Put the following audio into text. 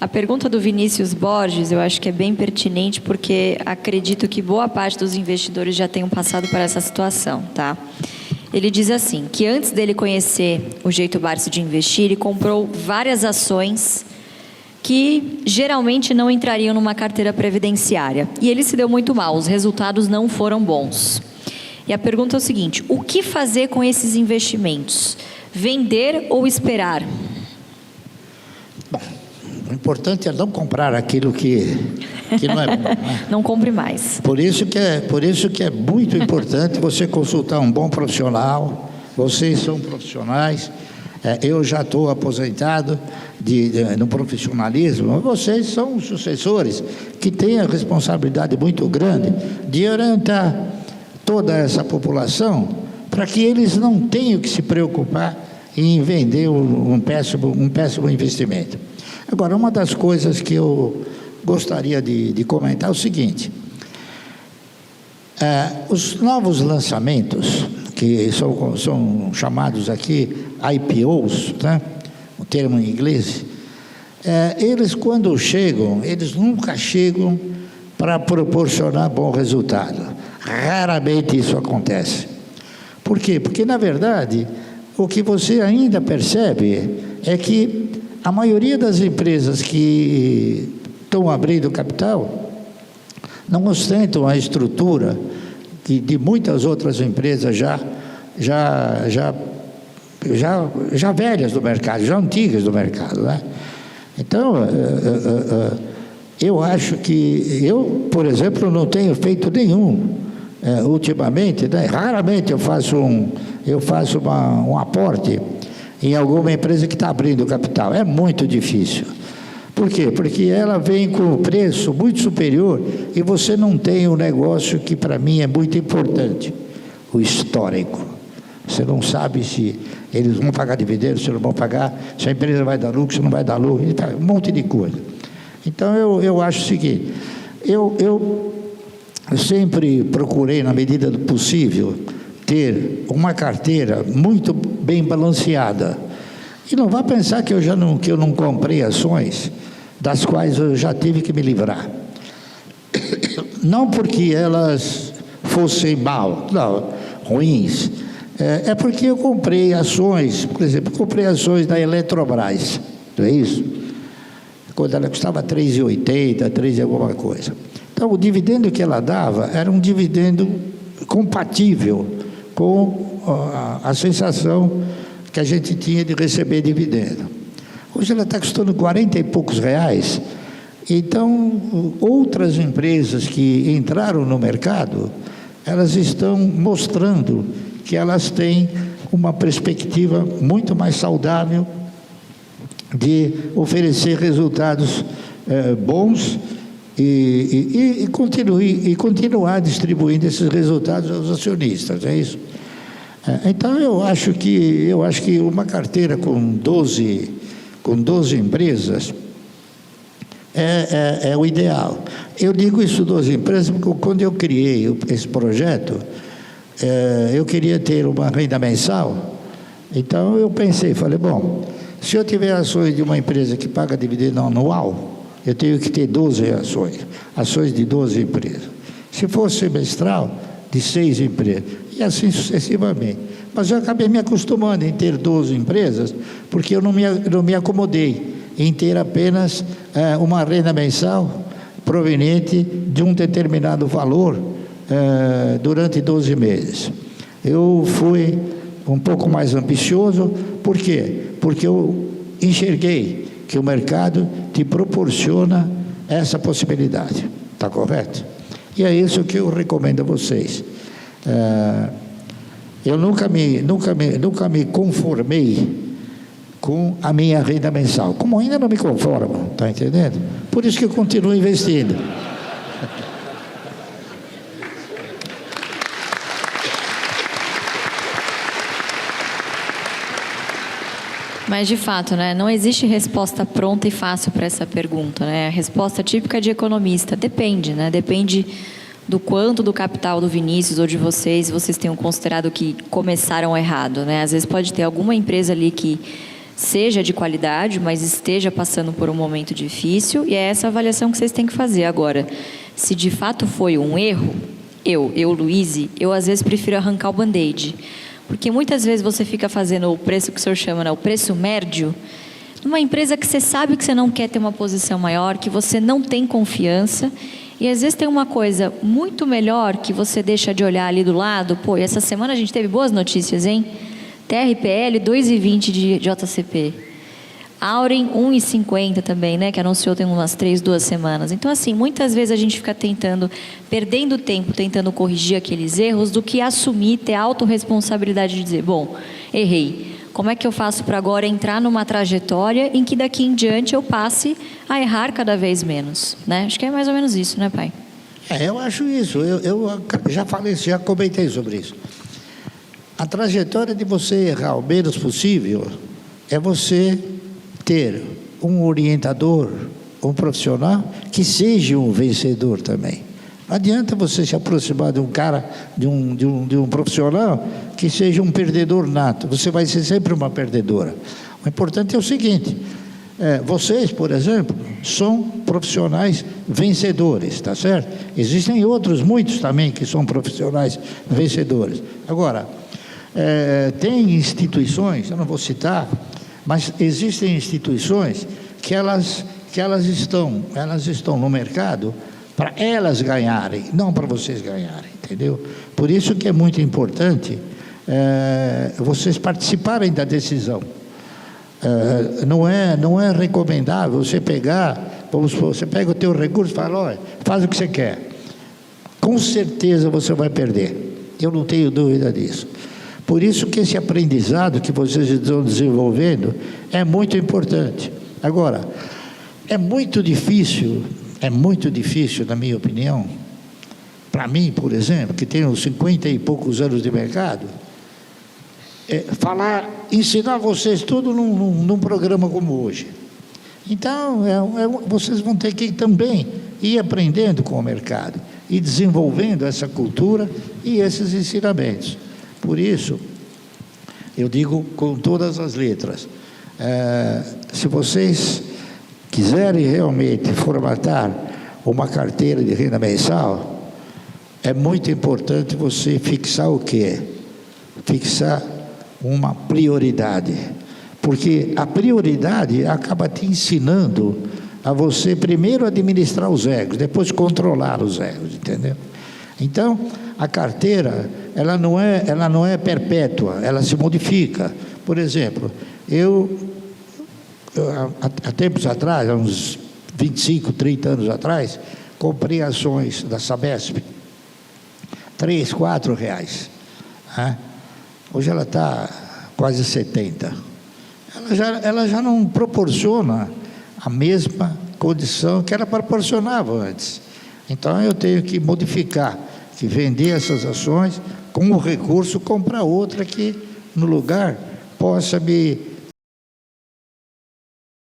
A pergunta do Vinícius Borges, eu acho que é bem pertinente, porque acredito que boa parte dos investidores já tenham passado por essa situação, tá? Ele diz assim, que antes dele conhecer o jeito Barsi de investir, ele comprou várias ações que geralmente não entrariam numa carteira previdenciária. E ele se deu muito mal, os resultados não foram bons. E a pergunta é o seguinte, o que fazer com esses investimentos? Vender ou esperar? Bom, o importante é não comprar aquilo que não é bom. Né? Não compre mais. Por isso que é muito importante você consultar um bom profissional. Vocês são profissionais. Eu já estou aposentado no profissionalismo. Vocês são sucessores que têm a responsabilidade muito grande de orientar toda essa população para que eles não tenham que se preocupar em vender um péssimo investimento. Agora, uma das coisas que eu gostaria de comentar é o seguinte: os novos lançamentos, que são chamados aqui IPOs, né? O termo em inglês, eles quando chegam, eles nunca chegam para proporcionar bom resultado. Raramente isso acontece. Por quê? Porque, na verdade, o que você ainda percebe é que a maioria das empresas que estão abrindo capital não ostentam a estrutura que de muitas outras empresas já velhas do mercado, já antigas do mercado, né? Então, eu acho que por exemplo, não tenho feito nenhum ultimamente, né? Raramente eu faço um aporte em alguma empresa que está abrindo capital. É muito difícil. Por quê? Porque ela vem com o preço muito superior e você não tem um negócio que para mim é muito importante, o histórico. Você não sabe se eles vão pagar dividendos, se não vão pagar, se a empresa vai dar lucro, se não vai dar lucro, um monte de coisa. Então eu acho o seguinte, eu sempre procurei, na medida do possível, ter uma carteira muito bem balanceada. E não vá pensar que eu não comprei ações das quais eu já tive que me livrar. Não porque elas fossem ruins, é porque eu comprei ações, por exemplo, comprei ações da Eletrobras, não é isso? Quando ela custava 3,80, 3 e alguma coisa. Então, o dividendo que ela dava era um dividendo compatível com a sensação que a gente tinha de receber dividendo. Hoje ela está custando 40 e poucos reais. Então, outras empresas que entraram no mercado, elas estão mostrando que elas têm uma perspectiva muito mais saudável de oferecer resultados bons e continuar distribuindo esses resultados aos acionistas, é isso? Então eu acho que uma carteira com 12 empresas é o ideal. Eu digo isso 12 empresas porque quando eu criei esse projeto, eu queria ter uma renda mensal. Então eu falei, bom, se eu tiver ações de uma empresa que paga dividendo anual, eu tenho que ter 12 ações de 12 empresas. Se fosse semestral, de 6 empresas, e assim sucessivamente. Mas eu acabei me acostumando em ter 12 empresas, porque eu não me acomodei em ter apenas uma renda mensal proveniente de um determinado valor durante 12 meses. Eu fui um pouco mais ambicioso, por quê? Porque eu enxerguei que o mercado te proporciona essa possibilidade, está correto? E é isso que eu recomendo a vocês. Eu nunca me conformei com a minha renda mensal, como ainda não me conformo, está entendendo? Por isso que eu continuo investindo. Mas, de fato, né, não existe resposta pronta e fácil para essa pergunta, né? A resposta típica de economista depende, né? Depende do quanto do capital do Vinícius ou de vocês tenham considerado que começaram errado, né? Às vezes pode ter alguma empresa ali que seja de qualidade, mas esteja passando por um momento difícil, e é essa avaliação que vocês têm que fazer. Agora, se de fato foi um erro, Luíse, eu às vezes prefiro arrancar o band-aid, porque muitas vezes você fica fazendo o preço que o senhor chama, né, o preço médio, numa empresa que você sabe que você não quer ter uma posição maior, que você não tem confiança, e às vezes tem uma coisa muito melhor que você deixa de olhar ali do lado. Pô, e essa semana a gente teve boas notícias, hein? TRPL 2,20 de JCP. Auren 1,50 também, né? Que anunciou tem umas 2 semanas. Então, assim, muitas vezes a gente fica perdendo tempo tentando corrigir aqueles erros, do que assumir, ter a autorresponsabilidade de dizer, bom, errei. Como é que eu faço para agora entrar numa trajetória em que daqui em diante eu passe a errar cada vez menos, né? Acho que é mais ou menos isso, né, pai? Eu acho isso. Eu já falei, já comentei sobre isso. A trajetória de você errar o menos possível é você ter um orientador, um profissional que seja um vencedor também. Não adianta você se aproximar de um cara, de um profissional que seja um perdedor nato. Você vai ser sempre uma perdedora. O importante é o seguinte: vocês, por exemplo, são profissionais vencedores, tá certo? Existem outros, muitos também, que são profissionais vencedores. Agora, tem instituições, eu não vou citar, mas existem instituições que elas estão no mercado para elas ganharem, não para vocês ganharem, entendeu? Por isso que é muito importante vocês participarem da decisão. Não é recomendável você pegar, vamos supor, você pega o teu recurso e fala, olha, faz o que você quer. Com certeza você vai perder, eu não tenho dúvida disso. Por isso que esse aprendizado que vocês estão desenvolvendo é muito importante. Agora, é muito difícil, na minha opinião, para mim, por exemplo, que tenho 50 e poucos anos de mercado, ensinar vocês tudo num programa como hoje. Então, vocês vão ter que também ir aprendendo com o mercado e desenvolvendo essa cultura e esses ensinamentos. Por isso, eu digo com todas as letras, se vocês quiserem realmente formatar uma carteira de renda mensal, é muito importante você fixar o quê? Fixar uma prioridade, porque a prioridade acaba te ensinando a você primeiro administrar os egos, depois controlar os egos, entendeu? Então, a carteira, ela não é perpétua, ela se modifica. Por exemplo, há tempos atrás, há uns 25, 30 anos atrás, comprei ações da Sabesp, R$ 3, R$ 4. Né? Hoje ela está quase 70. Ela já não proporciona a mesma condição que ela proporcionava antes. Então eu tenho que modificar, que vender essas ações, com o recurso comprar outra que no lugar possa me